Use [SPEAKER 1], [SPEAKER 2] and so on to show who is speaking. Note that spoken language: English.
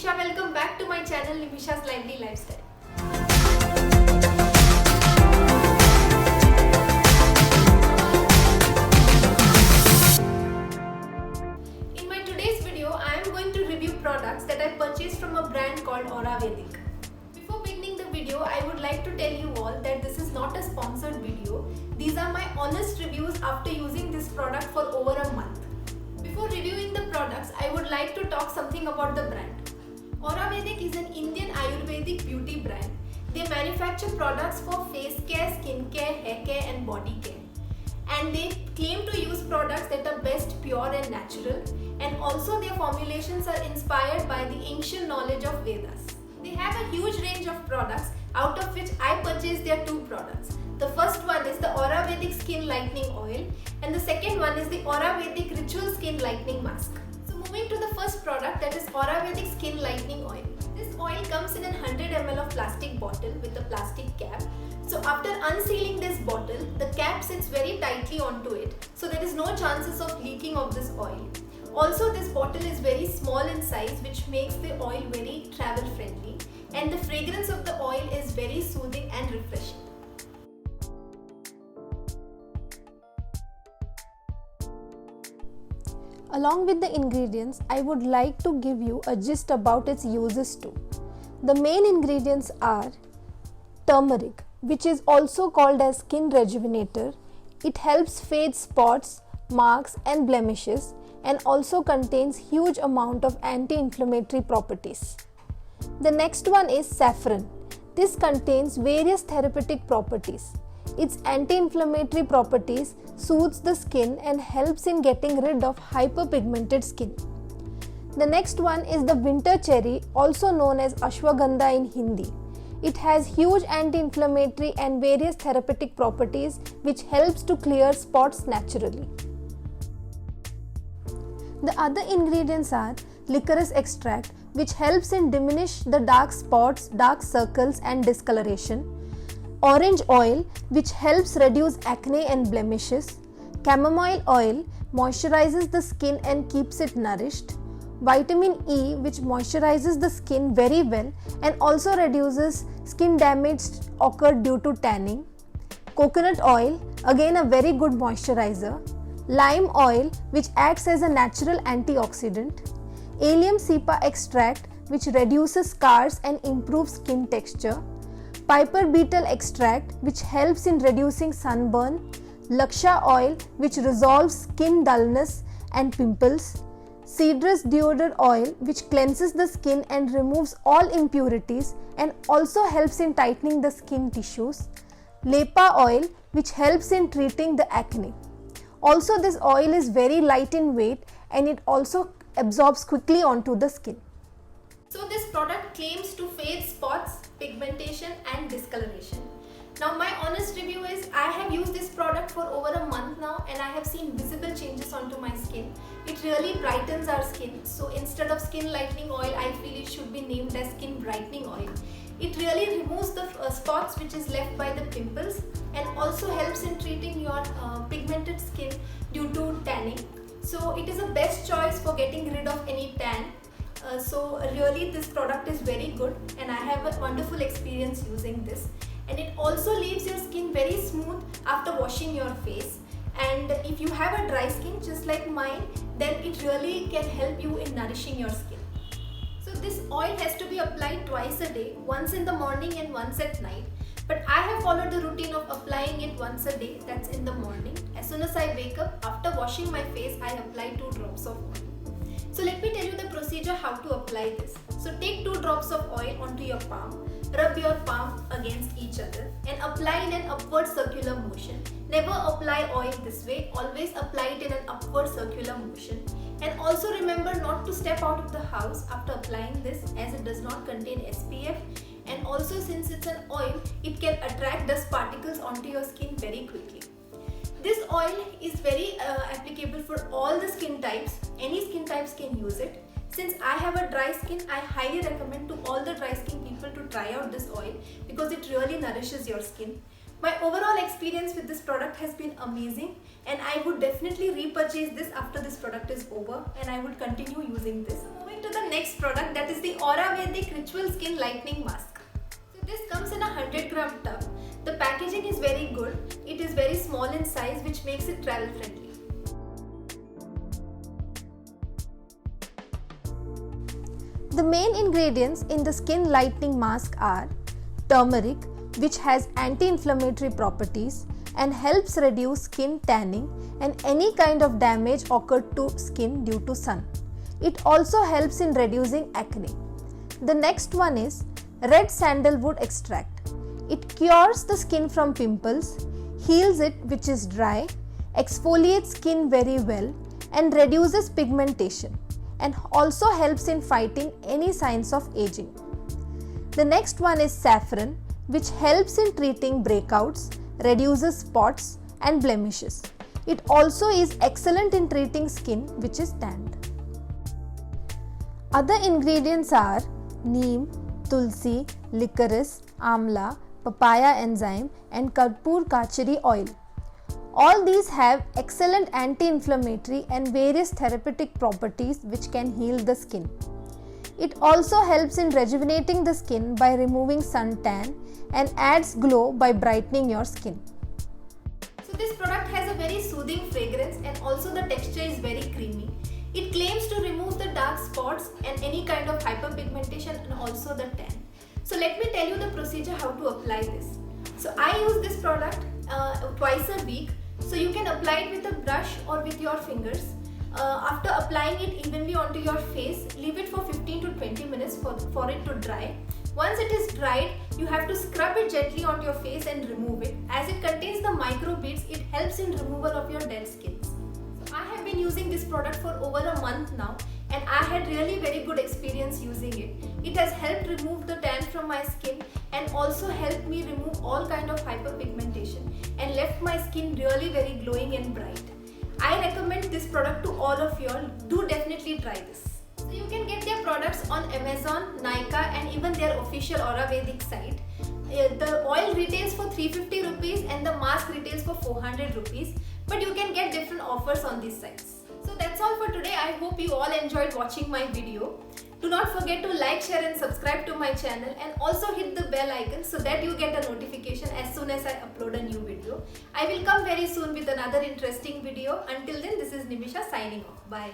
[SPEAKER 1] Nimisha. Welcome back to my channel Nimisha's Lively Lifestyle. In my today's video, I am going to review products that I purchased from a brand called Auravedic. Before beginning the video, I would like to tell you all that this is not a sponsored video. These are my honest reviews after using this product for over a month. Before reviewing the products, I would like to talk something about the brand. Auravedic is an Indian Ayurvedic beauty brand. They manufacture products for face care, skin care, hair care and body care. And they claim to use products that are best pure and natural, and also their formulations are inspired by the ancient knowledge of Vedas. They have a huge range of products, out of which I purchased their two products. The first one is the Auravedic Skin Lightening Oil and the second one is the Auravedic Ritual Skin Lightening Mask. So moving to the first product, that is Auravedic Skin Lightening Oil. This oil comes in a 100 ml of plastic bottle with a plastic cap. So after unsealing this bottle, the cap sits very tightly onto it, so there is no chances of leaking of this oil. Also, this bottle is very small in size, which makes the oil very travel friendly, and the fragrance of the oil is very soothing and refreshing.
[SPEAKER 2] Along with the ingredients, I would like to give you a gist about its uses too. The main ingredients are turmeric, which is also called as skin rejuvenator. It helps fade spots, marks and blemishes, and also contains huge amount of anti-inflammatory properties. The next one is saffron. This contains various therapeutic properties. Its anti-inflammatory properties soothes the skin and helps in getting rid of hyperpigmented skin. The next one is the winter cherry, also known as ashwagandha in Hindi. It has huge anti-inflammatory and various therapeutic properties which helps to clear spots naturally. The other ingredients are licorice extract, which helps in diminish the dark spots, dark circles and discoloration. Orange oil, which helps reduce acne and blemishes. Chamomile oil moisturizes the skin and keeps it nourished. Vitamin E, which moisturizes the skin very well and also reduces skin damage occurred due to tanning. Coconut oil, again a very good moisturizer. Lime oil, which acts as a natural antioxidant. Allium cepa extract, which reduces scars and improves skin texture. Piper beetle extract, which helps in reducing sunburn. Laksha oil, which resolves skin dullness and pimples. Cedrus deodar oil, which cleanses the skin and removes all impurities and also helps in tightening the skin tissues. Lepa oil, which helps in treating the acne. Also, this oil is very light in weight and it also absorbs quickly onto the skin.
[SPEAKER 1] So this product claims to fade spots, pigmentation and discoloration. Now my honest review is I have used this product for over a month now and I have seen visible changes onto my skin. It really brightens our skin. So instead of skin lightening oil, I feel it should be named as skin brightening oil. It really removes the spots which is left by the pimples and also helps in treating your pigmented skin due to tanning. So it is a best choice for getting rid of any tan. So really this product is very good and I have a wonderful experience using this. And it also leaves your skin very smooth after washing your face. And if you have a dry skin just like mine, then it really can help you in nourishing your skin. So this oil has to be applied twice a day, once in the morning and once at night. But I have followed the routine of applying it once a day, that's in the morning. As soon as I wake up, after washing my face, I apply 2 drops of oil. So let me tell you the procedure how to apply this. So take 2 drops of oil onto your palm, rub your palm against each other and apply in an upward circular motion. Never apply oil this way, always apply it in an upward circular motion. And also remember not to step out of the house after applying this, as it does not contain SPF, and also since it's an oil, it can attract dust particles onto your skin very quickly. This oil is very applicable for all the skin types. Any skin types can use it. Since I have a dry skin, I highly recommend to all the dry skin people to try out this oil because it really nourishes your skin. My overall experience with this product has been amazing and I would definitely repurchase this after this product is over and I would continue using this. Moving to the next product, that is the Ayurvedic Ritual Skin Lightening Mask. So this comes in a 100-gram tub. The packaging is very good. It is very small in size, which makes it travel friendly.
[SPEAKER 2] The main ingredients in the skin lightening mask are turmeric, which has anti-inflammatory properties and helps reduce skin tanning and any kind of damage occurred to skin due to sun. It also helps in reducing acne. The next one is red sandalwood extract. It cures the skin from pimples, heals it which is dry, exfoliates skin very well and reduces pigmentation, and also helps in fighting any signs of aging. The next one is saffron, which helps in treating breakouts, reduces spots and blemishes. It also is excellent in treating skin which is tanned. Other ingredients are neem, tulsi, licorice, amla, papaya enzyme and Karpur kachari oil. All these have excellent anti-inflammatory and various therapeutic properties which can heal the skin. It also helps in rejuvenating the skin by removing suntan and adds glow by brightening your skin.
[SPEAKER 1] So this product has a very soothing fragrance and also the texture is very creamy. It claims to remove the dark spots and any kind of hyperpigmentation and also the tan. So let me tell you the procedure how to apply this. So I use this product twice a week. So you can apply it with a brush or with your fingers. After applying it evenly onto your face, leave it for 15 to 20 minutes for it to dry. Once it is dried, you have to scrub it gently onto your face and remove it. As it contains the microbeads, it helps in removal of your dead skins. So I have been using this product for over a month now and I had really very good experience using it. It has helped remove the tan from my skin and also helped me remove all kind of hyperpigmentation and left my skin really very glowing and bright. I recommend this product to all of you all. Do definitely try this. So you can get their products on Amazon, Nykaa and even their official Ayurvedic site. The oil retails for 350 rupees and the mask retails for 400 rupees, but you can get different offers on these sites. So that's all for today. I hope you all enjoyed watching my video. Do not forget to like, share and subscribe to my channel and also hit the bell icon so that you get a notification as soon as I upload a new video. I will come very soon with another interesting video. Until then, this is Nimisha signing off. Bye.